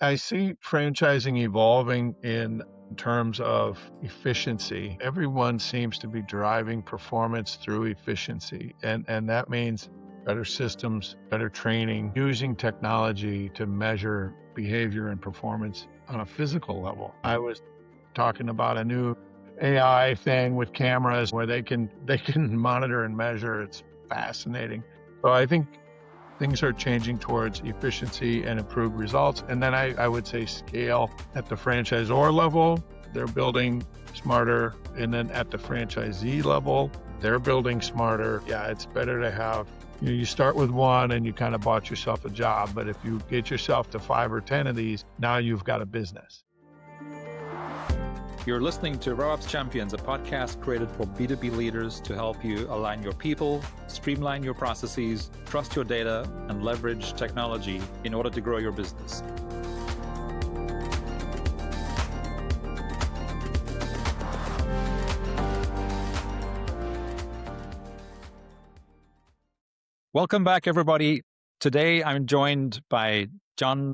I see franchising evolving in terms of efficiency. Everyone seems to be driving performance through efficiency, and that means better systems, better training, using technology to measure behavior and performance on a physical level. I was talking about a new AI thing with cameras where they can monitor and measure. It's fascinating. So I think things are changing towards efficiency and improved results. And then I would say scale at the franchisor level. They're building smarter. And then at the franchisee level, they're building smarter. Yeah, it's better to have, you start with one and you kind of bought yourself a job. But if you get yourself to 5 or 10 of these, now you've got a business. You're listening to RevOps Champions, a podcast created for B2B leaders to help you align your people, streamline your processes, trust your data, and leverage technology in order to grow your business. Welcome back, everybody. Today, I'm joined by John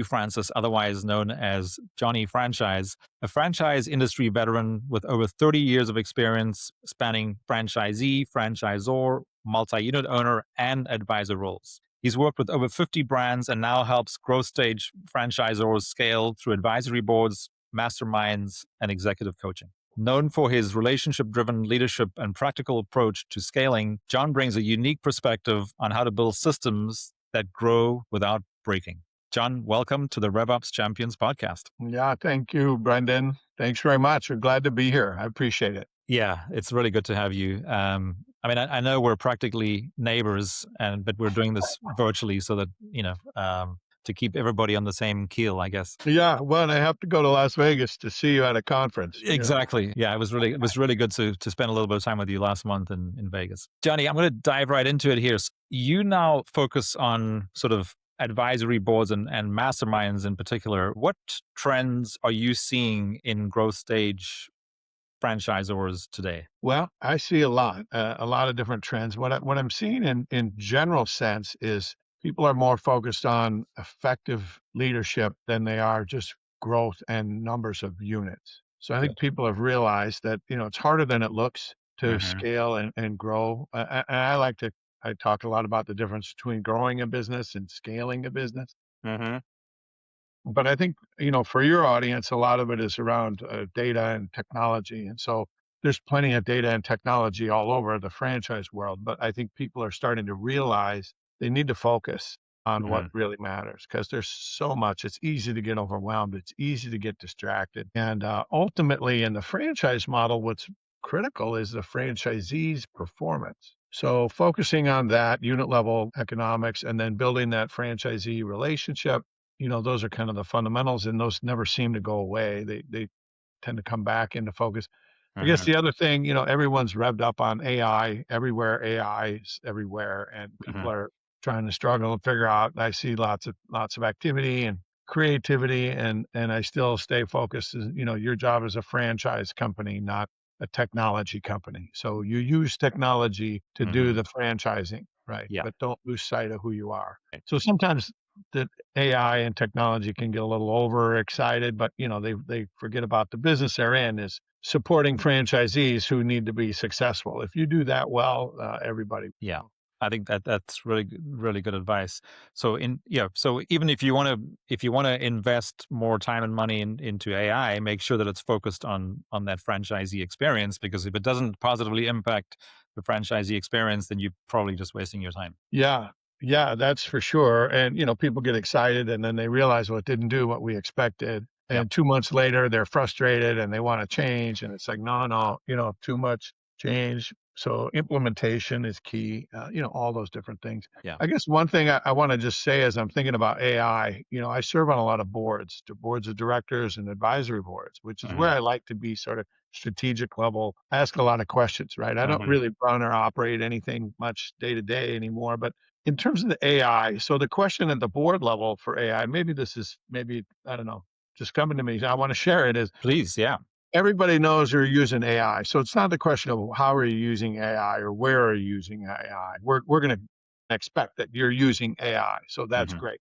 Francis, otherwise known as Johnny Franchise, a franchise industry veteran with over 30 years of experience spanning franchisee, franchisor, multi-unit owner, and advisor roles. He's worked with over 50 brands and now helps growth stage franchisors scale through advisory boards, masterminds, and executive coaching. Known for his relationship-driven leadership and practical approach to scaling, John brings a unique perspective on how to build systems that grow without breaking. John, welcome to the RevOps Champions podcast. Yeah, thank you, Brendon. Thanks very much. We're glad to be here. I appreciate it. Yeah, it's really good to have you. I know we're practically neighbors, but we're doing this virtually so that, to keep everybody on the same keel, I guess. Yeah, well, and I have to go to Las Vegas to see you at a conference. Exactly. Yeah, it was really good to spend a little bit of time with you last month in Vegas. Johnny, I'm going to dive right into it here. So you now focus on sort of advisory boards and masterminds in particular. What trends are you seeing in growth stage franchisors today? Well, I see a lot of different trends. What I'm seeing in general sense is people are more focused on effective leadership than they are just growth and numbers of units. So I think people have realized that, it's harder than it looks to scale and grow. And I talk a lot about the difference between growing a business and scaling a business. But I think, for your audience, a lot of it is around data and technology. And so there's plenty of data and technology all over the franchise world. But I think people are starting to realize they need to focus on what really matters because there's so much. It's easy to get overwhelmed. It's easy to get distracted. And ultimately, in the franchise model, what's critical is the franchisee's performance. So focusing on that unit level economics and then building that franchisee relationship, those are kind of the fundamentals, and those never seem to go away. They tend to come back into focus. I guess the other thing, everyone's revved up on AI everywhere. AI is everywhere, and people are trying to struggle and figure out. I see lots of activity and creativity, and I still stay focused. Your job is a franchise company, not a technology company. So you use technology to do the franchising, right? Yeah. But don't lose sight of who you are. So sometimes the AI and technology can get a little overexcited, but they forget about the business they're in is supporting franchisees who need to be successful. If you do that well, everybody. Yeah. I think that's really good advice. So so even if you want to invest more time and money into AI, make sure that it's focused on that franchisee experience, because if it doesn't positively impact the franchisee experience, then you're probably just wasting your time. Yeah, that's for sure. And people get excited and then they realize, well, it didn't do what we expected. And 2 months later, they're frustrated and they want to change. And it's like, no, too much change. So implementation is key, all those different things. Yeah. I guess one thing I want to just say as I'm thinking about AI, I serve on a lot of boards of directors and advisory boards, which is where I like to be sort of strategic level, ask a lot of questions, right? I don't really run or operate anything much day to day anymore, but in terms of the AI, so the question at the board level for AI, I don't know, just coming to me, I want to share it, is Please, yeah. everybody knows you're using AI. So it's not the question of how are you using AI or where are you using AI. We're going to expect that you're using AI. So that's great.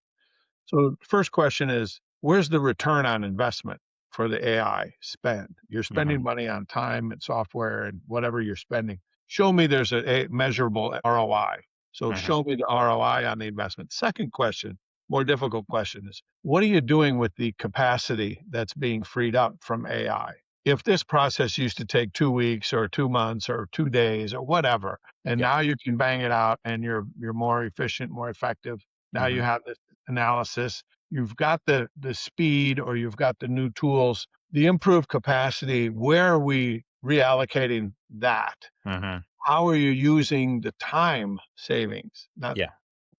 So the first question is, where's the return on investment for the AI spend? You're Hmm. spending money on time and software and whatever you're spending. Show me there's a measurable ROI. So Hmm. show me the ROI on the investment. Second question, more difficult question is, what are you doing with the capacity that's being freed up from AI? If this process used to take 2 weeks or 2 months or 2 days or whatever, and Yeah. now you can bang it out and you're more efficient, more effective. Now you Hmm. have this analysis, you've got the speed, or you've got the new tools, the improved capacity. Where are we reallocating that? Hmm. How are you using the time savings? Now, Yeah.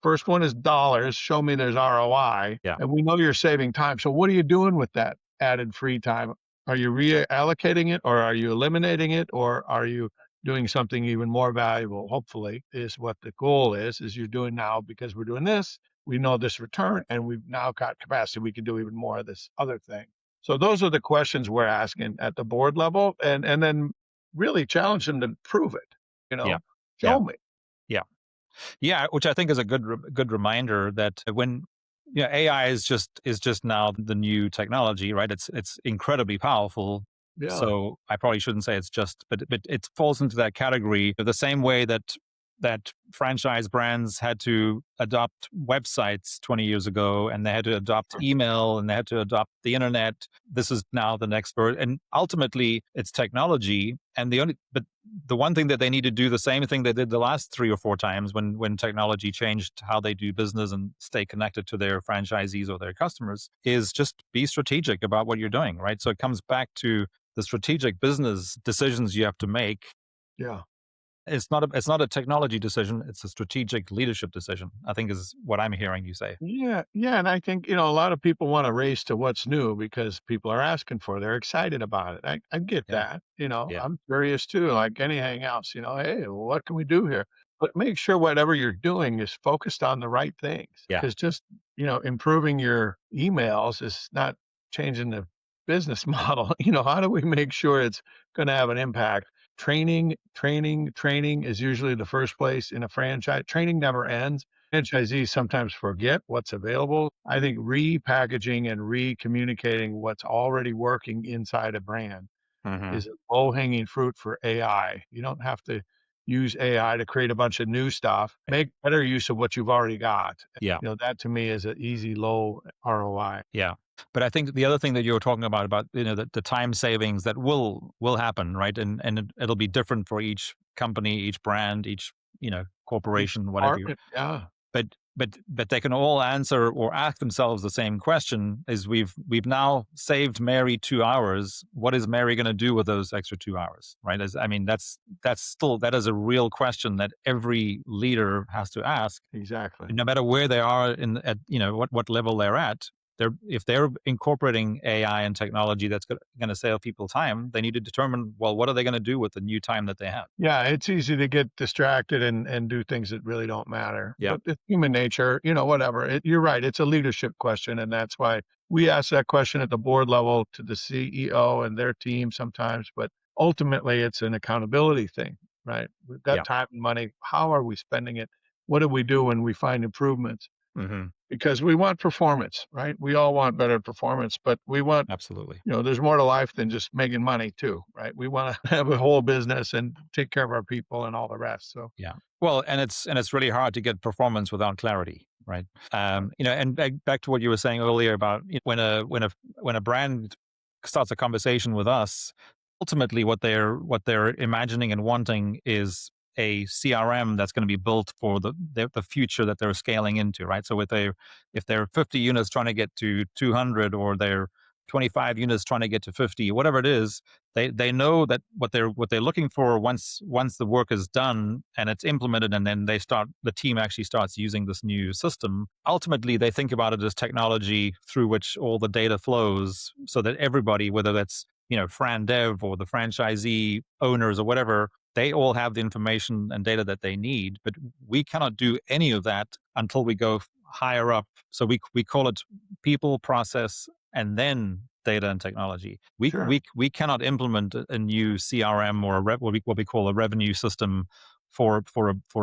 first one is dollars. Show me there's ROI, Yeah. and we know you're saving time. So what are you doing with that added free time? Are you reallocating it, or are you eliminating it, or are you doing something even more valuable? Hopefully, is what the goal is you're doing now because we're doing this. We know this return, and we've now got capacity. We can do even more of this other thing. So those are the questions we're asking at the board level, and then really challenge them to prove it. You Yeah. know, Yeah. show me. Yeah. Yeah, which I think is a good reminder that when AI is just now the new technology, right? It's incredibly powerful. Yeah. So I probably shouldn't say it's just, but it falls into that category the same way that franchise brands had to adopt websites 20 years ago, and they had to adopt email, and they had to adopt the internet. This is now the next version, and ultimately it's technology. And the one thing that they need to do, the same thing they did the last 3 or 4 times when technology changed how they do business and stay connected to their franchisees or their customers, is just be strategic about what you're doing, right? So it comes back to the strategic business decisions you have to make. Yeah. It's not a technology decision, it's a strategic leadership decision, I think, is what I'm hearing you say. Yeah, yeah, and I think, a lot of people wanna race to what's new because people are asking for it, they're excited about it. I get Yeah. that, Yeah. I'm curious too, like anything else, "Hey, what can we do here?" But make sure whatever you're doing is focused on the right things, Yeah. because just, improving your emails is not changing the business model. How do we make sure it's gonna have an impact? Training, training, training is usually the first place in a franchise. Training never ends. Franchisees sometimes forget what's available. I think repackaging and re-communicating what's already working inside a brand Hmm. is a low-hanging fruit for AI. You don't have to use AI to create a bunch of new stuff. Make better use of what you've already got. Yeah. That to me is an easy, low ROI. Yeah. But I think the other thing that you were talking about the time savings that will happen, right? It'll be different for each company, each brand, each Each corporation, whatever you. department, yeah, But they can all answer or ask themselves the same question: is we've now saved Mary 2 hours. What is Mary going to do with those extra 2 hours? Right? I mean, that is a real question that every leader has to ask, exactly. no matter where they are at what level they're at. If they're incorporating AI and technology that's going to save people time, they need to determine, well, what are they going to do with the new time that they have? Yeah, it's easy to get distracted and do things that really don't matter, Yeah. but it's human nature, whatever. You're right, it's a leadership question, and that's why we ask that question at the board level to the CEO and their team sometimes, but ultimately, it's an accountability thing, right? We've got Yeah. time and money. How are we spending it? What do we do when we find improvements? Hmm. Because we want performance, right? We all want better performance, but we want Absolutely. there's more to life than just making money too, right? We wanna have a whole business and take care of our people and all the rest, so Yeah. Well, and it's really hard to get performance without clarity, right? And back to what you were saying earlier about when a brand starts a conversation with us, ultimately what they're imagining and wanting is a CRM that's going to be built for the future that they're scaling into, right? So if they're 50 units trying to get to 200, or they're 25 units trying to get to 50, whatever it is, they know that what they're looking for once the work is done and it's implemented, and then the team actually starts using this new system. Ultimately, they think about it as technology through which all the data flows, so that everybody, whether that's Fran Dev or the franchisee owners or whatever, they all have the information and data that they need. But we cannot do any of that until we go higher up. So we call it people, process, and then data and technology. We sure. we we cannot implement a new CRM or what we call a revenue system for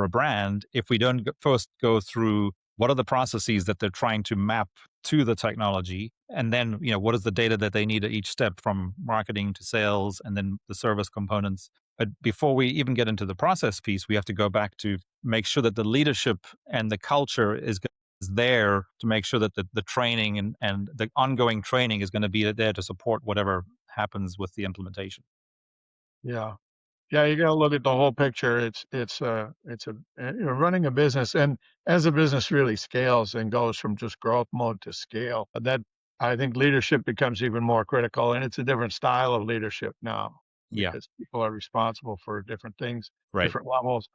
a brand if we don't first go through what are the processes that they're trying to map to the technology, and then what is the data that they need at each step, from marketing to sales and then the service components. But before we even get into the process piece, we have to go back to make sure that the leadership and the culture is there to make sure that the training and the ongoing training is going to be there to support whatever happens with the implementation. Yeah. Yeah, you gotta look at the whole picture. Running a business, and as a business really scales and goes from just growth mode to scale, that I think leadership becomes even more critical, and it's a different style of leadership now Yeah, because people are responsible for different things, right. different levels.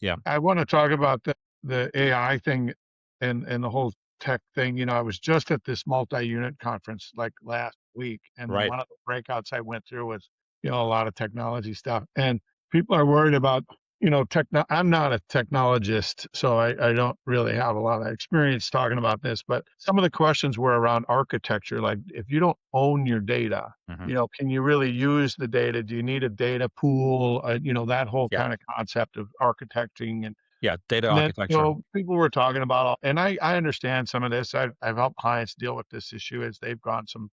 Yeah, I want to talk about the AI thing and the whole tech thing. I was just at this multi-unit conference like last week, and right. one of the breakouts I went through was, a lot of technology stuff. And people are worried about, I'm not a technologist, so I don't really have a lot of experience talking about this, but some of the questions were around architecture. Like, if you don't own your data, Hmm. can you really use the data? Do you need a data pool? That whole Yeah, kind of concept of architecting. yeah. Data And then, architecture. people were talking about, and I understand some of this. I've helped clients deal with this issue as they've gone some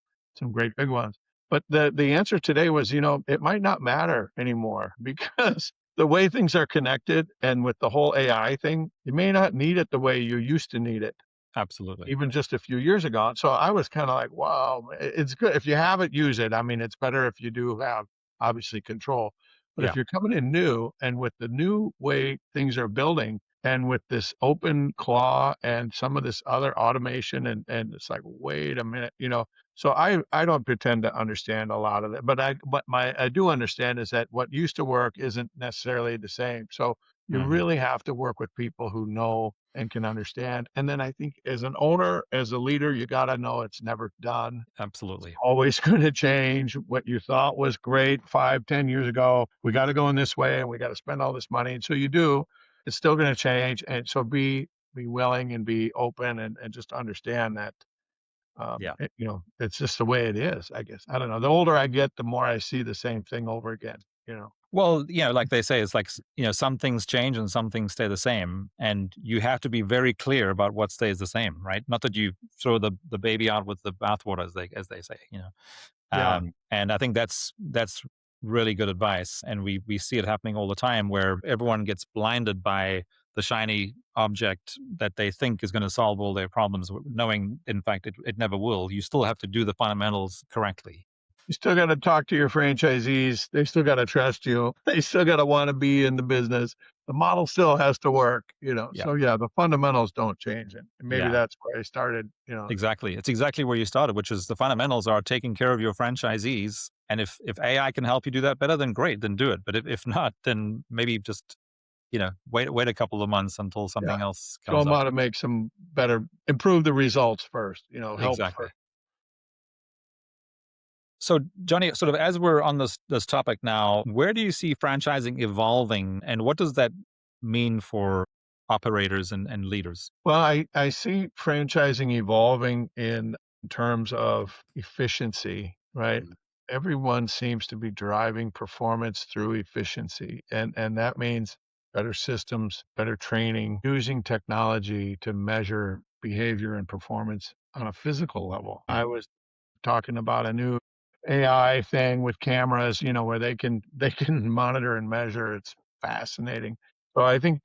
great big ones. But the answer today was, it might not matter anymore because the way things are connected and with the whole AI thing, you may not need it the way you used to need it Absolutely. even just a few years ago. So I was kind of like, wow, it's good. If you have it, use it. I mean, it's better if you do have obviously control. But if Yeah. you're coming in new and with the new way things are building and with this open claw and some of this other automation and it's like, wait a minute, so I don't pretend to understand a lot of it, but I do understand is that what used to work isn't necessarily the same. So you Hmm. really have to work with people who know and can understand. And then I think as an owner, as a leader, you got to know it's never done. It's Absolutely. always going to change. What you thought was great 5, 10 years ago, we got to go in this way and we got to spend all this money. And so you do, it's still going to change. And so be willing and be open and just understand that, Yeah. it's just the way it is, I guess. I don't know. The older I get, the more I see the same thing over again. Well, like they say, it's like, some things change and some things stay the same. And you have to be very clear about what stays the same, right? Not that you throw the baby out with the bathwater, as they say. Yeah. And I think that's really good advice. And we see it happening all the time, where everyone gets blinded by the shiny object that they think is going to solve all their problems, knowing in fact it never will. You still have to do the fundamentals correctly. You still got to talk to your franchisees. They still got to trust you. They still got to want to be in the business. The model still has to work. Yeah. So yeah, the fundamentals don't change. And maybe Yeah. that's where I started. Exactly. It's exactly where you started, which is the fundamentals are taking care of your franchisees. And if AI can help you do that better, then great, then do it. But if not, then maybe just, wait a couple of months until Yeah. something else Show comes them up. how to make some better, improve the results first, help Exactly. first. So, Johnny, sort of as we're on this topic now, where do you see franchising evolving, and what does that mean for operators and leaders? Well, I see franchising evolving in terms of efficiency, right? Mhm. Everyone seems to be driving performance through efficiency. And that means better systems, better training, using technology to measure behavior and performance on a physical level. I was talking about a new AI thing with cameras, where they can monitor and measure. It's fascinating. So I think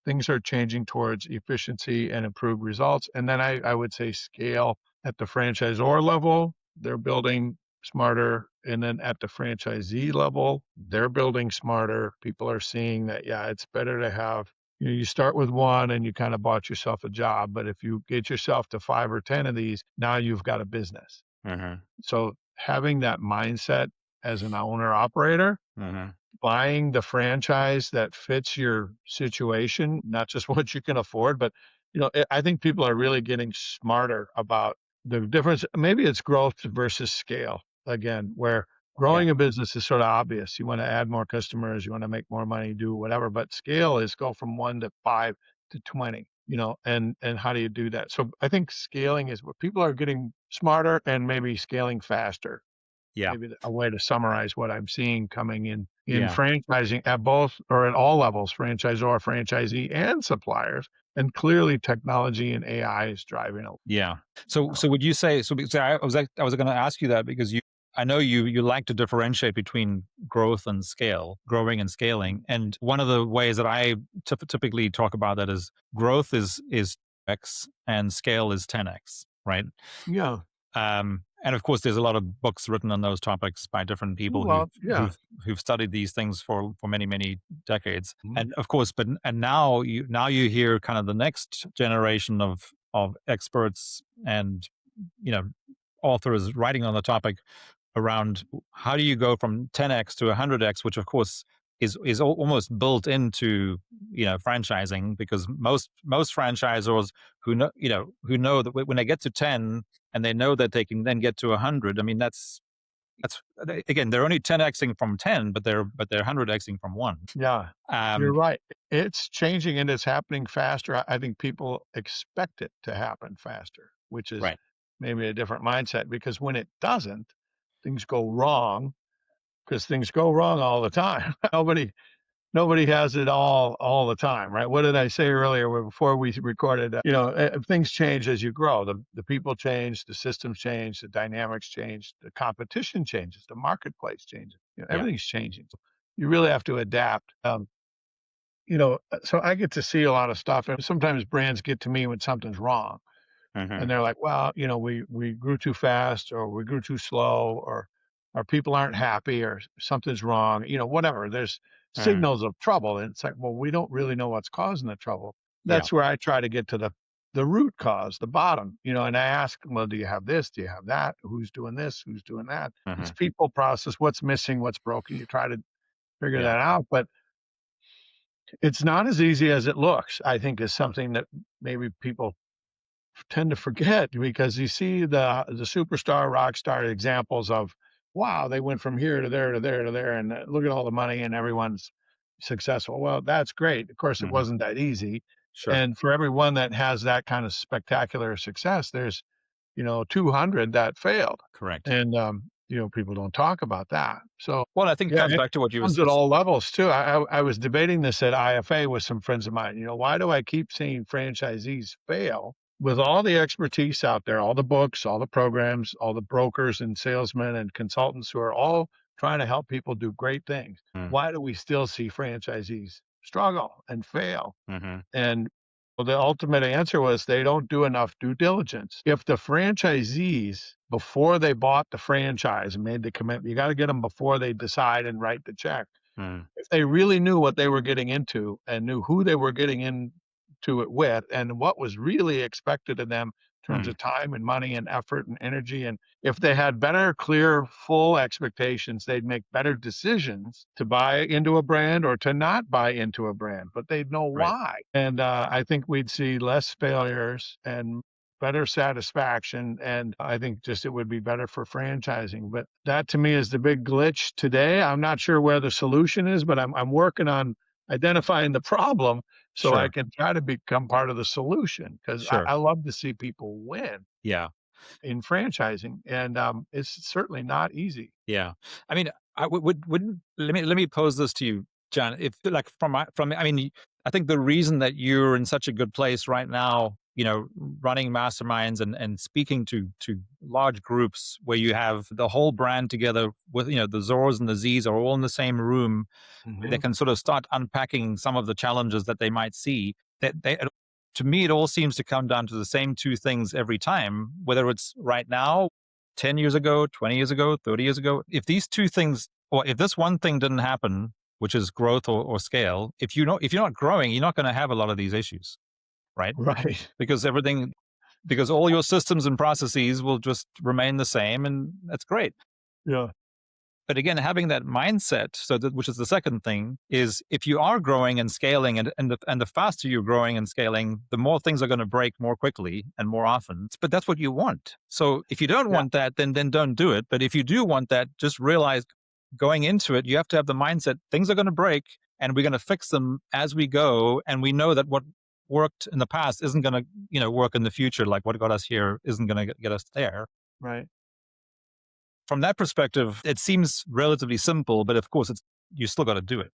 things are changing towards efficiency and improved results. And then I would say scale at the franchisor level, they're building smarter. And then at the franchisee level, they're building smarter. People are seeing that, yeah, it's better to have, you start with one and you kind of bought yourself a job. But if you get yourself to 5 or 10 of these, now you've got a business. Mhm. So having that mindset as an owner operator, Mhm. buying the franchise that fits your situation, not just what you can afford, but I think people are really getting smarter about the difference. Maybe it's growth versus scale again, where Yeah. growing a business is sort of obvious. You want to add more customers, you want to make more money, do whatever, but scale is go from 1 to 5 to 20, and how do you do that? So I think scaling is what people are getting smarter and maybe scaling faster. Yeah. Maybe a way to summarize what I'm seeing coming in Yeah. franchising at both or at all levels, franchisor, franchisee, and suppliers. And clearly technology and AI is driving a Yeah. So would you say, so because I was going to ask you that because I know you like to differentiate between growth and scale, growing and scaling. And one of the ways that I typically talk about that is growth is X and scale is 10X, right? yeah. And of course, there's a lot of books written on those topics by different people Well, yeah. who've studied these things for many decades. Mhm. And of course, and now you hear kind of the next generation of experts and you know authors writing on the topic around how do you go from 10x to 100x, which of course is almost built into franchising, because most franchisors who know that when they get to 10 and they know that they can then get to 100. I mean, that's again, they're only 10xing from 10, but they're 100xing from 1. Yeah. You're Um, right. It's changing and it's happening faster. I think people expect it to happen faster, which is right. maybe a different mindset, because when it doesn't, things go wrong, because things go wrong all the time. Nobody has it all the time, right? What did I say earlier before we recorded? Things change as you grow. The people change, the systems change, the dynamics change, the competition changes, the marketplace changes. Yeah. Everything's changing. So you really have to adapt. So I get to see a lot of stuff, and sometimes brands get to me when something's wrong, and Hmm. they're like, "Well, we grew too fast, or we grew too slow, or our people aren't happy, or something's wrong." Whatever. There's Hmm. signals of trouble, and it's like, well, we don't really know what's causing the trouble. Yeah. That's where I try to get to the root cause, the bottom. And I ask, well, do you have this? Do you have that? Who's doing this? Who's doing that? It's Hmm. people, process. What's missing? What's broken? You try to figure Yeah. that out, but it's not as easy as it looks. I think is something that maybe people tend to forget, because you see the superstar rock star examples of, wow, they went from here to there to there to there, and look at all the money and everyone's successful. Well, that's great. Of course, it Hmm. wasn't that easy. Sure. And for everyone that has that kind of spectacular success, there's 200 that failed. Correct. And people don't talk about that. So Well, I think it yeah, comes it back to what you comes was. at all levels too. I was debating this at IFA with some friends of mine. Why do I keep seeing franchisees fail with all the expertise out there, all the books, all the programs, all the brokers and salesmen and consultants who are all trying to help people do great things? Why do we still see franchisees struggle and fail? Mm-hmm. And well, the ultimate answer was they don't do enough due diligence. If the franchisees, before they bought the franchise and made the commitment, you got to get them before they decide and write the check. Mm. If they really knew what they were getting into and knew who they were getting into it with and what was really expected of them in terms Mm. of time and money and effort and energy, and if they had better, clear, full expectations, they'd make better decisions to buy into a brand or to not buy into a brand, but they'd know Right. why. And I think we'd see less failures and better satisfaction. And I think just it would be better for franchising. But that to me is the big glitch today. I'm not sure where the solution is, but I'm working on identifying the problem so I Sure. can try to become part of the solution, because Sure. I love to see people win Yeah. in franchising. And it's certainly not easy. Yeah. I mean, I wouldn't let me pose this to you, John. If like I mean, I think the reason that you're in such a good place right now, running masterminds and speaking to large groups where you have the whole brand together with, the Zors and the Zs are all in the same room. They Hmm. can sort of start unpacking some of the challenges that they might see. To me, it all seems to come down to the same two things every time, whether it's right now, 10 years ago, 20 years ago, 30 years ago. If these two things, or if this one thing didn't happen, which is growth or scale, if you're not growing, you're not going to have a lot of these issues, right? Right. Because because all your systems and processes will just remain the same, and that's great. Yeah. But again, having that mindset, which is the second thing, is if you are growing and scaling, and the faster you're growing and scaling, the more things are going to break more quickly and more often. But that's what you want. So if you don't Yeah. want that, then don't do it. But if you do want that, just realize going into it, you have to have the mindset things are going to break, and we're going to fix them as we go. And we know that what worked in the past isn't going to work in the future. Like what got us here isn't going to get us there. Right. From that perspective, it seems relatively simple, but of course, you still got to do it.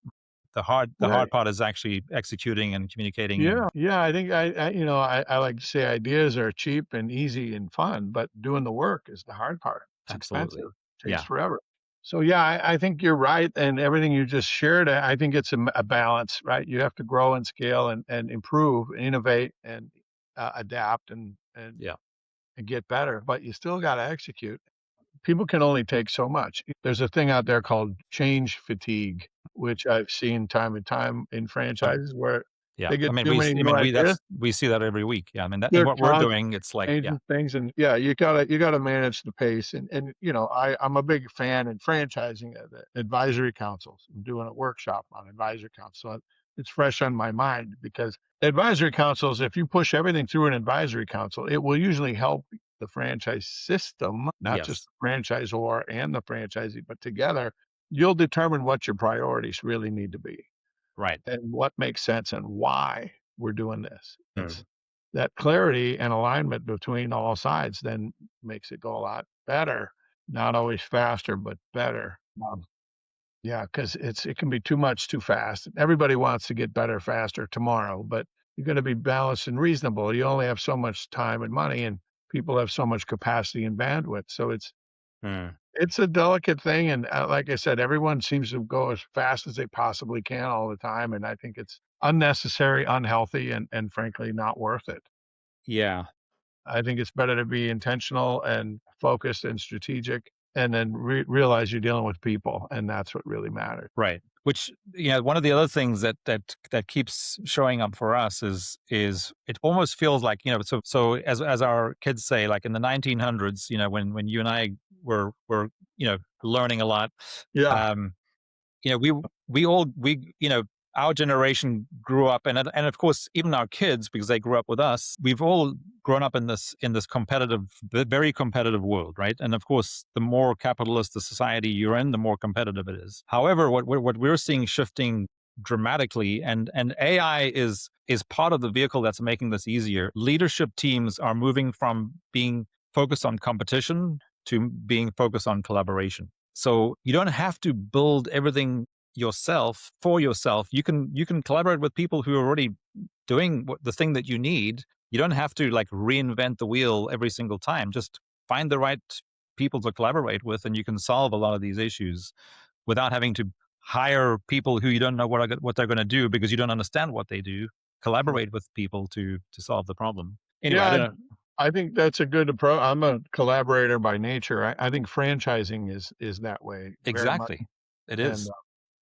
the Right. hard part is actually executing and communicating. Yeah, And yeah, I think I like to say ideas are cheap and easy and fun, but doing the work is the hard part. It's absolutely, expensive, takes yeah, forever. So yeah, I think you're right, and everything you just shared, I think it's a balance, right? You have to grow and scale and improve, innovate, and adapt yeah, and get better, but you still got to execute. People can only take so much. There's a thing out there called change fatigue, which I've seen time and time in um, franchises where yeah. they I get mean, too many new ideas. we see that every week. Yeah, I mean, that in They're what we're constantly doing, it's like, yeah, changing things, and yeah, you gotta manage the pace. And I'm a big fan in franchising of the advisory councils. I'm doing a workshop on advisory councils, so it's fresh on my mind because advisory councils, if you push everything through an advisory council, it will usually help the franchise system, not just yes, the franchisor and the franchisee, but together, you'll determine what your priorities really need to be right, and what makes sense and why we're doing this. It's mm, that clarity and alignment between all sides then makes it go a lot better. Not always faster, but better. Yeah, because it can be too much too fast. Everybody wants to get better faster tomorrow, but you got to be balanced and reasonable. You only have so much time and money, and people have so much capacity and bandwidth. So mm, it's a delicate thing, and, like I said, everyone seems to go as fast as they possibly can all the time, and I think it's unnecessary, unhealthy, and frankly, not worth it. yeah. I think it's better to be intentional and focused and strategic, and then realize you're dealing with people, and that's what really matters. Right. Which, one of the other things that keeps showing up for us is it almost feels like, so as our kids say, like in the 1900s, when you and I were learning a lot, Yeah, um, you know, we we all we our generation grew up, and of course even our kids, because they grew up with us, we've all grown up in this competitive, very competitive world, right? And of course, the more capitalist the society you're in, the more competitive it is. However, what we're seeing shifting dramatically, and AI is part of the vehicle that's making this easier. Leadership teams are moving from being focused on competition to being focused on collaboration. So you don't have to build everything yourself for yourself. You can collaborate with people who are already doing the thing that you need. You don't have to like reinvent the wheel every single time. Just find the right people to collaborate with, and you can solve a lot of these issues without having to hire people who you don't know what they're going to do because you don't understand what they do. Collaborate with people to solve the problem. Anyway, I yeah, don't know. I think that's a good approach. I'm a collaborator by nature. I think franchising is that way very much, Exactly. It and is.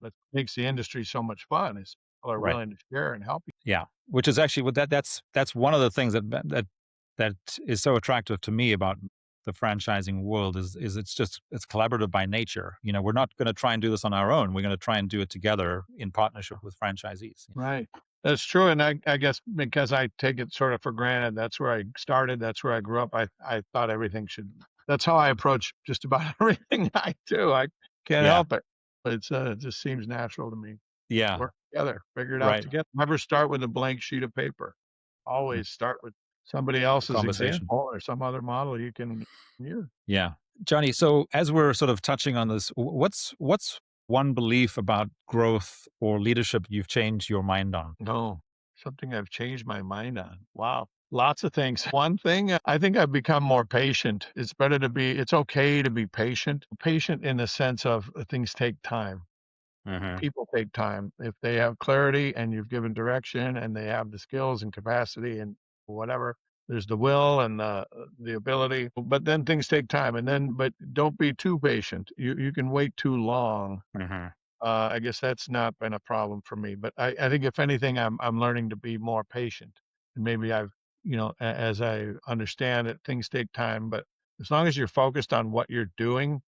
that makes the industry so much fun is people are Right. willing to share and help. Yeah, which is actually what that's one of the things that is so attractive to me about the franchising world is it's collaborative by nature. We're not going to try and do this on our own. We're going to try and do it together in partnership with franchisees. Right. That's true, and I guess because I take it sort of for granted, that's where I started, that's where I grew up, I thought everything should that's how I approach just about everything I do, I can't Yeah, help it. But it just seems natural to me. yeah, Work together, figure it out right. together. Never start with a blank sheet of paper. Mm, Always start with somebody else's conversation. example or some other model you can use. Yeah, Johnny. So as we're sort of touching on this, what's one belief about growth or leadership you've changed your mind on? No, something I've changed my mind on. Wow. Lots of things. One thing, I think I've become more patient. It's okay to be patient. Patient in the sense of things take time. Hmm. People take time. If they have clarity and you've given direction and they have the skills and capacity and whatever, there's the will and the ability. But then things take time. But don't be too patient. You can wait too long. Hmm. I guess that's not been a problem for me, but I think if anything, I'm learning to be more patient. And maybe as I understand it, things take time, but as long as you're focused on what you're doing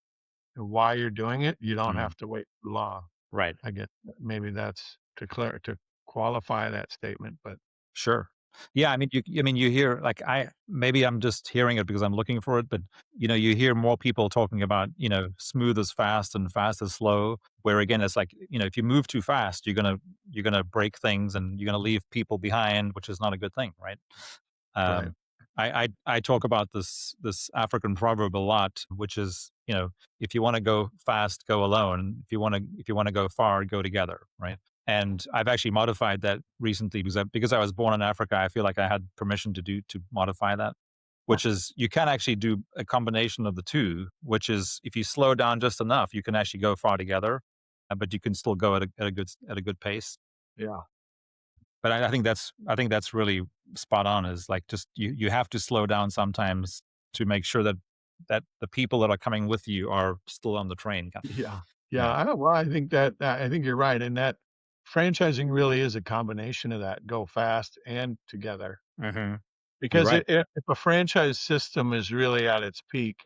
and why you're doing it, you don't Hmm. have to wait too long. Right. I guess maybe that's to qualify that statement, but Sure. Yeah, I mean, you hear like maybe I'm just hearing it because I'm looking for it, but you hear more people talking about smooth is fast and fast is slow. Where again, it's like if you move too fast, you're gonna break things and you're gonna leave people behind, which is not a good thing, right? right. Um, I talk about this African proverb a lot, which is if you want to go fast, go alone. If you want to go far, go together, right? And I've actually modified that recently because I was born in Africa. I feel like I had permission to modify that, which is you can actually do a combination of the two. Which is if you slow down just enough, you can actually go far together, but you can still go at a good pace. Yeah. But I think that's really spot on. Is like just you have to slow down sometimes to make sure that the people that are coming with you are still on the train. Yeah. Yeah. Yeah. Well, I think I think you're right. And that franchising really is a combination of that go fast and together. Hmm. You're Because right. if a franchise system is really at its peak,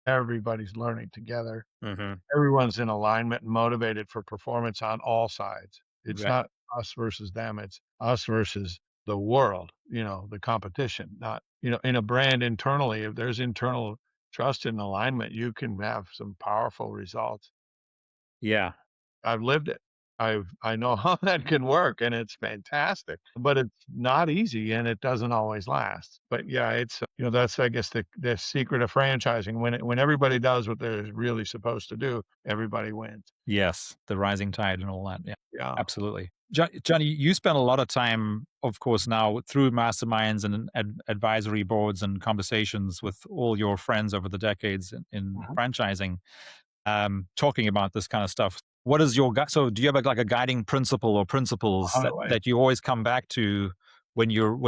everybody's learning together. Hmm. Everyone's in alignment and motivated for performance on all sides. It's Right. not us versus them, it's us versus the world, the competition, not, in a brand internally, if there's internal trust and alignment, you can have some powerful results. Yeah. I've lived it. I know how that can work and it's fantastic, but it's not easy and it doesn't always last. But yeah, it's that's I guess the secret of franchising. When everybody does what they're really supposed to do, everybody wins. Yes, the rising tide and all that. Yeah, Yeah. absolutely. Johnny, you spend a lot of time, of course, now through masterminds and advisory boards and conversations with all your friends over the decades in Mhm. franchising, talking about this kind of stuff. What is your so? Do you have like a guiding principle or principles How do I that you always come back to when you're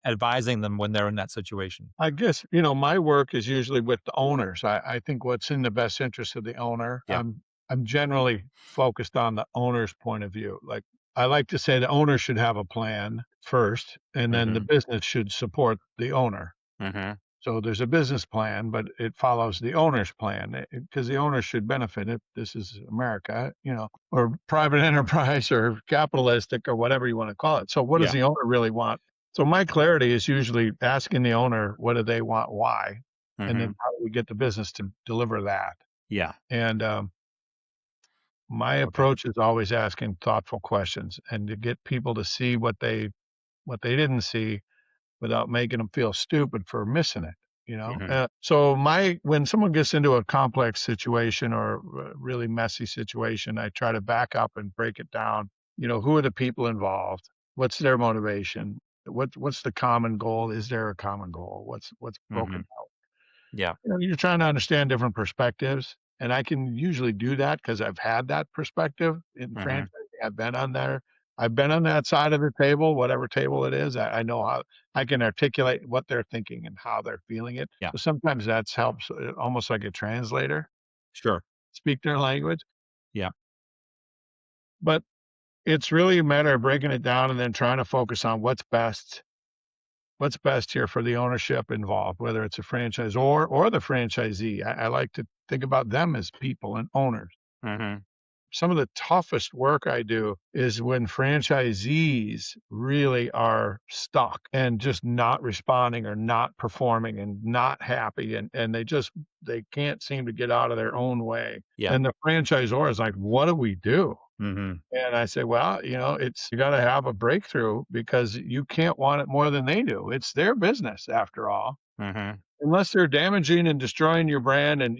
advising them when they're in that situation? I guess, my work is usually with the owners. I think what's in the best interest of the owner. Yeah. I'm generally focused on the owner's point of view. Like I like to say the owner should have a plan first, and then the Hmm. business should support the owner. Hmm. So there's a business plan, but it follows the owner's plan because the owner should benefit if this is America, or private enterprise or capitalistic or whatever you want to call it. So what does Yeah. the owner really want? So my clarity is usually asking the owner, what do they want? Why? And then Hmm. how do we get the business to deliver that? Yeah. And my Okay. approach is always asking thoughtful questions and to get people to see what they didn't see without making them feel stupid for missing it, you know? Hmm. So when someone gets into a complex situation or a really messy situation, I try to back up and break it down. Who are the people involved? What's their motivation? What's the common goal? Is there a common goal? What's broken Hmm. out? Yeah. You're trying to understand different perspectives, and I can usually do that because I've had that perspective in Hmm. franchising. I've been on there. I've been on that side of the table, whatever table it is. I know how I can articulate what they're thinking and how they're feeling it. Yeah. So sometimes that's helps, almost like a translator, Sure. speak their language. Yeah. But it's really a matter of breaking it down and then trying to focus on what's best here for the ownership involved, whether it's a franchise or the franchisee. I like to think about them as people and owners. Hmm. Some of the toughest work I do is when franchisees really are stuck and just not responding or not performing and not happy and they can't seem to get out of their own way. Yeah. And the franchisor is like, what do we do? Hmm. And I say, well, it's you got to have a breakthrough because you can't want it more than they do. It's their business after all. Hmm. Unless they're damaging and destroying your brand and,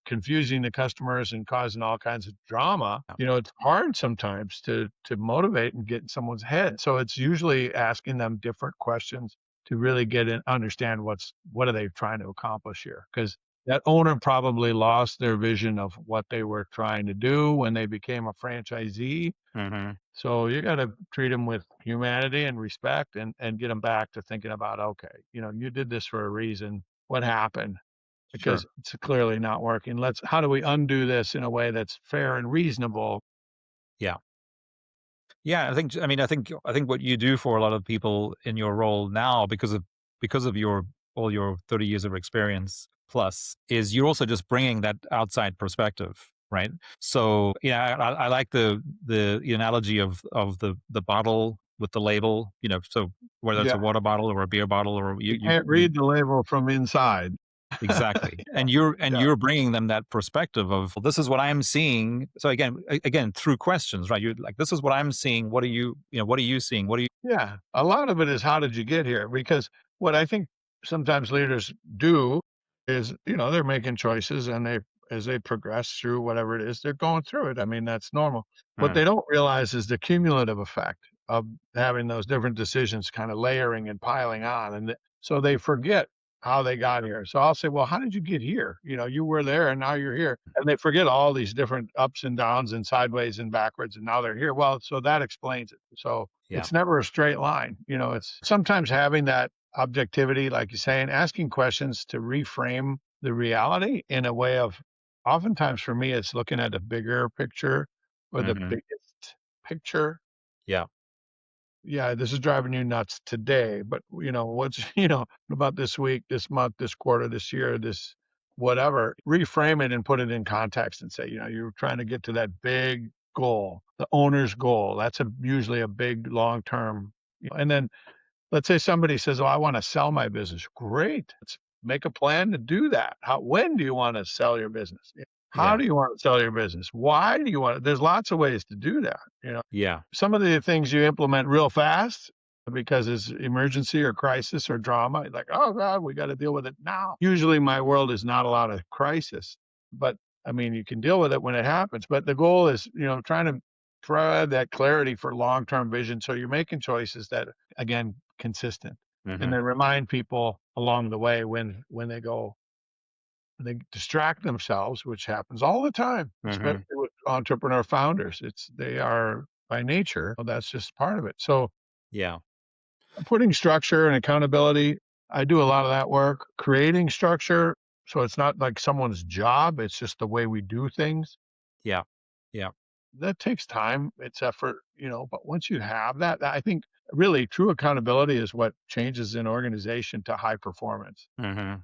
confusing the customers and causing all kinds of drama, Yeah. it's hard sometimes to motivate and get in someone's head. So it's usually asking them different questions to really get and understand what are they trying to accomplish here? Because that owner probably lost their vision of what they were trying to do when they became a franchisee. Hmm. So you gotta treat them with humanity and respect and get them back to thinking about, "Okay, you did this for a reason. What happened? Sure. Because it's clearly not working. How do we undo this in a way that's fair and reasonable?" Yeah. Yeah. I think what you do for a lot of people in your role now, because of your all your 30 years of experience plus, is you're also just bringing that outside perspective, right? So yeah, I like the analogy of the bottle with the label. So whether it's Yeah, a water bottle or a beer bottle or you can't read the label from inside. exactly. Yeah, And yeah. you're bringing them that perspective of, "Well, this is what I'm seeing." So again, through questions, right? You're like, "This is what I'm seeing. What are what are you seeing? What are you?" Yeah, a lot of it is how did you get here? Because what I think sometimes leaders do is, they're making choices and as they progress through whatever it is, they're going through it. I mean, that's normal. What Mm. they don't realize is the cumulative effect of having those different decisions kind of layering and piling on. And so they forget how they got here. So I'll say, well, how did you get here? You were there and now you're here. And they forget all these different ups and downs and sideways and backwards. And now they're here. Well, so that explains it. So Yeah. it's never a straight line. It's sometimes having that objectivity, like you're saying, asking questions to reframe the reality in a way of, oftentimes for me, it's looking at a bigger picture or the Hmm. biggest picture. Yeah. Yeah, this is driving you nuts today, but what's, about this week, this month, this quarter, this year, this whatever, reframe it and put it in context and say, you're trying to get to that big goal, the owner's goal. That's usually a big long-term, and then let's say somebody says, "Oh, I want to sell my business." Great. Let's make a plan to do that. When do you want to sell your business? How Yeah. do you want to sell your business? Why do you want it? There's lots of ways to do that. Yeah. Some of the things you implement real fast because it's emergency or crisis or drama, like, oh God, we got to deal with it now. Usually my world is not a lot of crisis, but I mean, you can deal with it when it happens. But the goal is, trying to provide that clarity for long-term vision. So you're making choices that, again, consistent, and Hmm. then remind people along the way when they distract themselves, which happens all the time, especially Hmm. with entrepreneur founders. They are by nature, well, that's just part of it. So Yeah. putting structure and accountability, I do a lot of that work, creating structure. So it's not like someone's job. It's just the way we do things. Yeah. Yeah. That takes time. It's effort, but once you have that, I think really true accountability is what changes an organization to high performance. Hmm.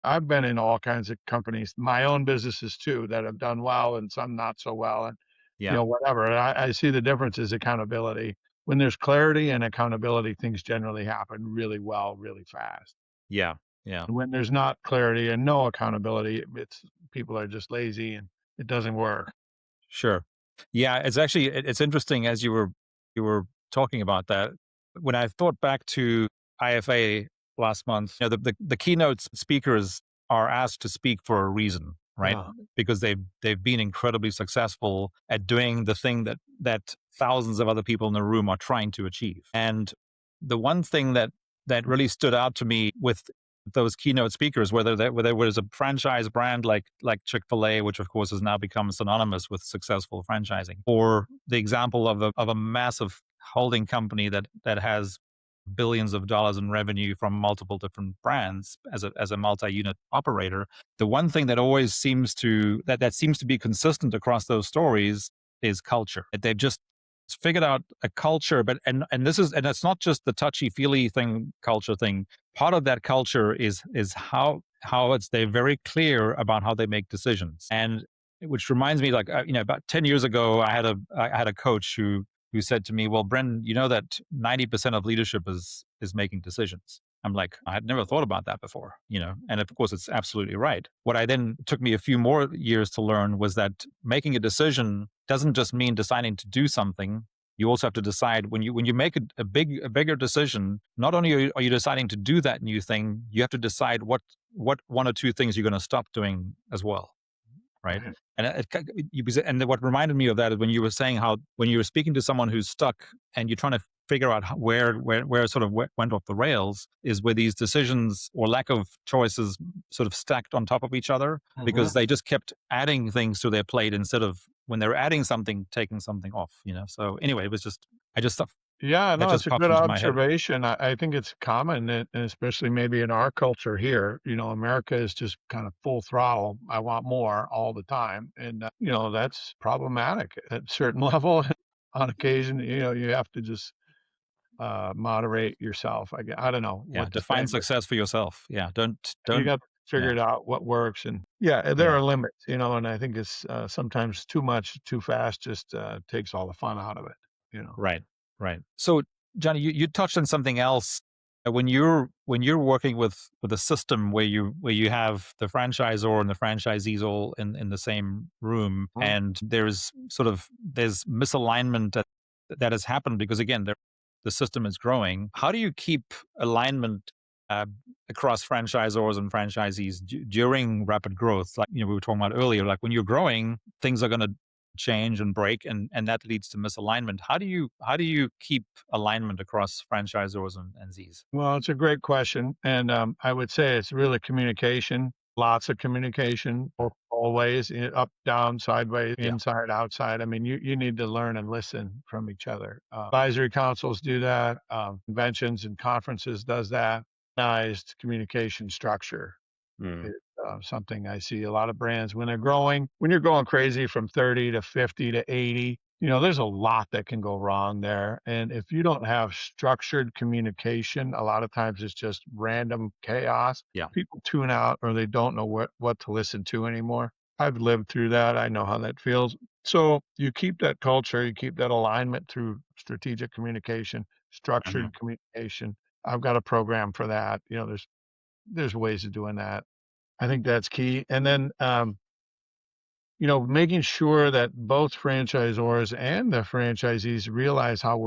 I've been in all kinds of companies, my own businesses too, that have done well and some not so well, and Yeah. whatever. And I see the difference is accountability. When there's clarity and accountability, things generally happen really well, really fast. Yeah. Yeah. And when there's not clarity and no accountability, it's people are just lazy and it doesn't work. Sure. Yeah, it's actually it's interesting as you were talking about that. When I thought back to IFA last month, the keynote speakers are asked to speak for a reason, right? Yeah. Because they've been incredibly successful at doing the thing that thousands of other people in the room are trying to achieve. And the one thing that really stood out to me with those keynote speakers, whether it was a franchise brand like Chick-fil-A, which of course has now become synonymous with successful franchising, or the example of a massive holding company that has billions of dollars in revenue from multiple different brands as a multi-unit operator. The one thing that always seems to that seems to be consistent across those stories is culture. They've just figured out a culture, and it's not just the touchy-feely culture thing. Part of that culture is how they're very clear about how they make decisions. And which reminds me, like, about 10 years ago, I had a coach who said to me, well, Bren, you know that 90% of leadership is making decisions. I'm like, I had never thought about that before, and of course it's absolutely right. What I then took me a few more years to learn was that making a decision doesn't just mean deciding to do something. You also have to decide when you make a bigger decision. Not only are you deciding to do that new thing, you have to decide what one or two things you're going to stop doing as well, right? Right. And and what reminded me of that is when you were saying how when you were speaking to someone who's stuck and you're trying to figure out where it sort of went off the rails, is where these decisions or lack of choices sort of stacked on top of each other Mhm. because they just kept adding things to their plate instead of when they were adding something, taking something off. So anyway, it was just I just thought Yeah, that no, it's just a popped good into my head. observation. I think it's common, and especially maybe in our culture here. America is just kind of full throttle. I want more all the time, and that's problematic at a certain level. On occasion, you have to just moderate yourself. I don't know Yeah, what to say, define but success for yourself. Yeah, you don't. got to figure Yeah, it out what works, and yeah, there yeah. are limits, and I think it's sometimes too much, too fast, just takes all the fun out of it. You know. Right, right. So, Johnny, you touched on something else. When you're working with a system where you have the franchisor and the franchisees all in the same room, Mhm. and there's misalignment that has happened because again the system is growing. How do you keep alignment uh, across franchisors and franchisees during rapid growth? Like, we were talking about earlier, like when you're growing, things are going to change and break, and that leads to misalignment. How do you keep alignment across franchisors and Z's? Well, it's a great question, and I would say it's really communication. Lots of communication, both all ways, up, down, sideways, Yeah. inside, outside. I mean, you need to learn and listen from each other. Advisory councils do that. Conventions and conferences does that. Organized communication structure Mm. is something I see a lot of brands when they're growing. When you're going crazy from 30 to 50 to 80, there's a lot that can go wrong there. And if you don't have structured communication, a lot of times it's just random chaos. Yeah. People tune out or they don't know what to listen to anymore. I've lived through that. I know how that feels. So you keep that culture, you keep that alignment through strategic communication, Hmm. structured communication. I've got a program for that. There's ways of doing that. I think that's key. And then, making sure that both franchisors and the franchisees realize how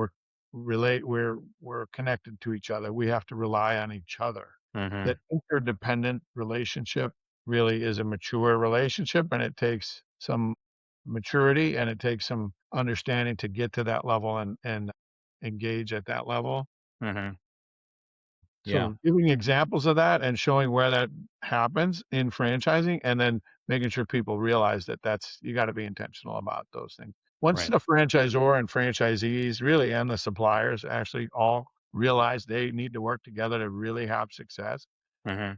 we're connected to each other. We have to rely on each other. Hmm. That interdependent relationship really is a mature relationship, and it takes some maturity and it takes some understanding to get to that level and engage at that level. Hmm. Yeah. So giving examples of that and showing where that happens in franchising, and then making sure people realize that you got to be intentional about those things. Once Right. the franchisor and franchisees really, and the suppliers actually all realize they need to work together to really have success, Hmm.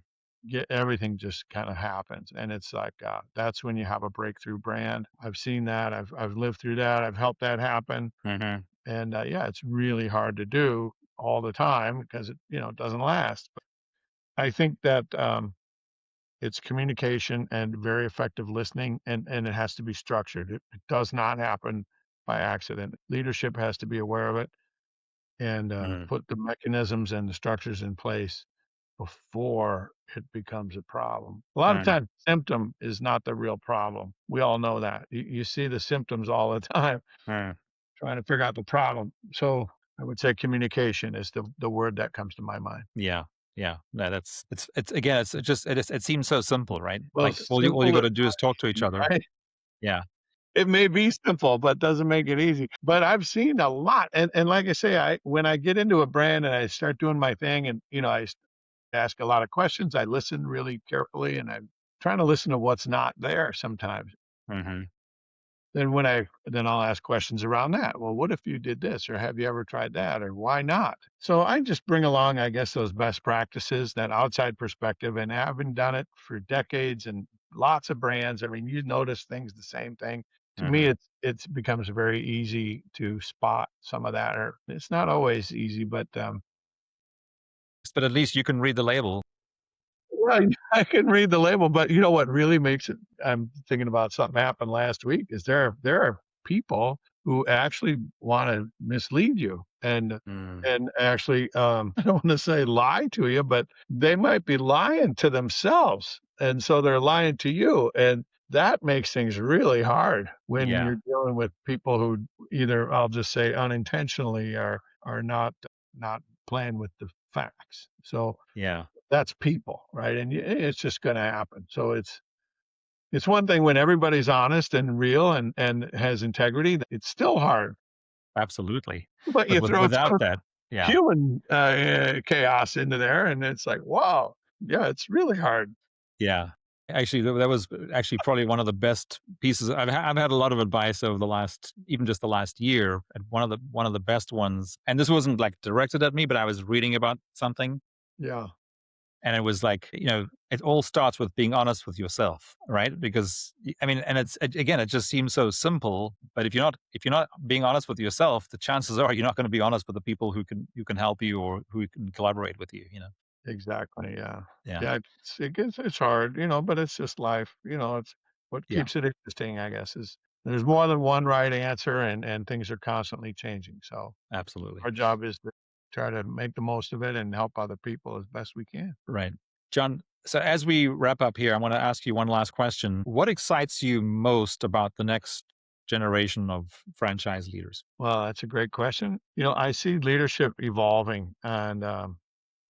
get everything just kind of happens. And it's like, that's when you have a breakthrough brand. I've seen that. I've lived through that. I've helped that happen. Hmm. And yeah, it's really hard to do all the time because it doesn't last. I think that it's communication and very effective listening, and it has to be structured. It does not happen by accident. Leadership has to be aware of it and Hmm. put the mechanisms and the structures in place before it becomes a problem. A lot of Hmm. times, symptom is not the real problem. We all know that. You see the symptoms all the time, Hmm. trying to figure out the problem. So I would say communication is the word that comes to my mind. Yeah. Yeah. No, it's again, it seems so simple, right? Well, Like all you simple got is to do is talk to each easy, other. right? Yeah. It may be simple, but doesn't make it easy. But I've seen a lot, and like I say, when I get into a brand and I start doing my thing, and ask a lot of questions, I listen really carefully, and I'm trying to listen to what's not there sometimes. Hmm. Then I'll ask questions around that. Well, what if you did this, or have you ever tried that, or why not? So I just bring along, I guess, those best practices, that outside perspective, and having done it for decades and lots of brands. I mean, you notice things the same thing. To me, Hmm. it's becomes very easy to spot some of that, or it's not always easy, but But at least you can read the label. well, I can read the label, but you know what really makes it, I'm thinking about something happened last week, is there are people who actually wanna mislead you Mm. and actually, I don't wanna say lie to you, but they might be lying to themselves, and so they're lying to you, and that makes things really hard when Yeah. you're dealing with people who either, I'll just say, unintentionally are not playing with the facts. So Yeah. that's people, right? And it's just going to happen. So it's one thing when everybody's honest and real and has integrity. It's still hard, Absolutely. but But you throw without some that, yeah. human chaos into there, and it's like, wow, yeah, it's really hard. Yeah. Actually, that was actually probably one of the best pieces. I've had a lot of advice over the last, even just the last year, and one of the best ones. And this wasn't like directed at me, but I was reading about something, Yeah, and it was like, it all starts with being honest with yourself, right? Because I mean, and again, it just seems so simple, but if you're not being honest with yourself, the chances are you're not going to be honest with the people who can help you or who can collaborate with you. exactly. Yeah, Yeah. yeah. It's hard, but it's just life. It's what Yeah. keeps it interesting, I guess, is there's more than one right answer, and things are constantly changing. So Absolutely. our job is to try to make the most of it and help other people as best we can. Right. John, so as we wrap up here, I want to ask you one last question. What excites you most about the next generation of franchise leaders? Well, that's a great question. I see leadership evolving, and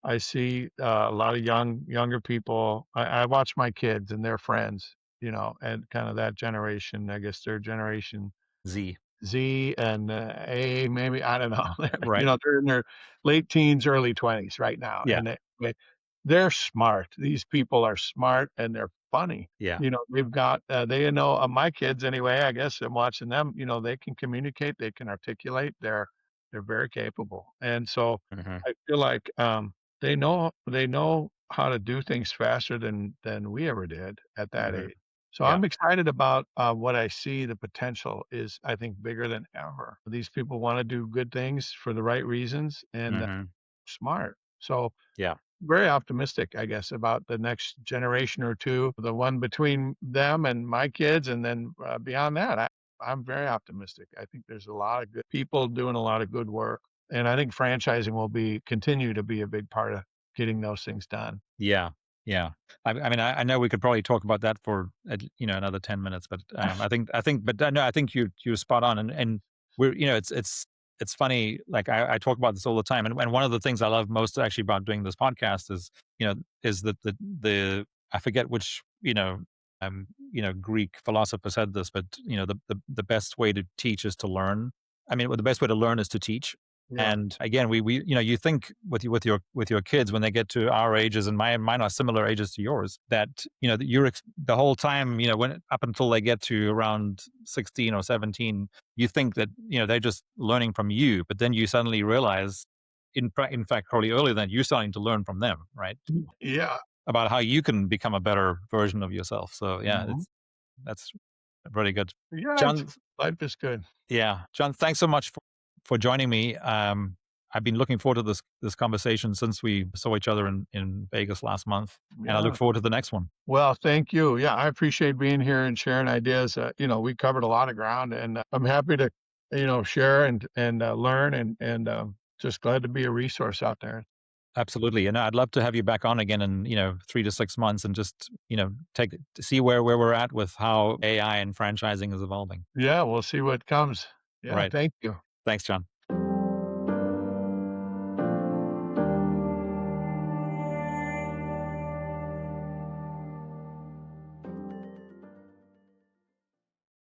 I see a lot of younger people. I watch my kids and their friends, and kind of that generation. I guess their generation Z. Z and A, maybe, I don't know. Right. They're in their late teens, early 20s right now, Yeah. and they're smart. These people are smart and they're funny. Yeah. They've got, they know, my kids anyway, I guess I'm watching them, they can communicate, they can articulate, they're very capable. And so Hmm. I feel like, they know how to do things faster than we ever did at that Hmm. age. So Yeah. I'm excited about, what I see. The potential is, I think, bigger than ever. These people wanna do good things for the right reasons and, Hmm. smart. So, Yeah. very optimistic, I guess, about the next generation or 2, the one between them and my kids, and then, beyond that, I'm very optimistic. I think there's a lot of good people doing a lot of good work, and I think franchising will continue to be a big part of getting those things done. Yeah, yeah. I mean, I know we could probably talk about that for another 10 minutes, but but no, I think you're spot on, and we're it's funny. Like I talk about this all the time, and one of the things I love most actually about doing this podcast is is that the I forget which Greek philosopher said this, but the best way to teach is to learn. I mean, well, the best way to learn is to teach. Yeah. And again, we you think with your kids when they get to our ages, and mine are similar ages to yours, that that the whole time, when up until they get to around 16 or 17, you think that they're just learning from you, but then you suddenly realize, in fact, probably earlier than you're starting to learn from them, right? Yeah. About how you can become a better version of yourself. So yeah, Mhm. that's really good, Yeah, John. life is good. Yeah, John, thanks so much for joining me. I've been looking forward to this conversation since we saw each other in Vegas last month, and I look Yeah. forward to the next one. Well, thank you. Yeah, I appreciate being here and sharing ideas. We covered a lot of ground, and I'm happy to, share and learn, and just glad to be a resource out there. Absolutely, and I'd love to have you back on again in 3 to 6 months, and just take to see where we're at with how AI and franchising is evolving. Yeah, we'll see what comes. Yeah, Right. thank you. Thanks, John.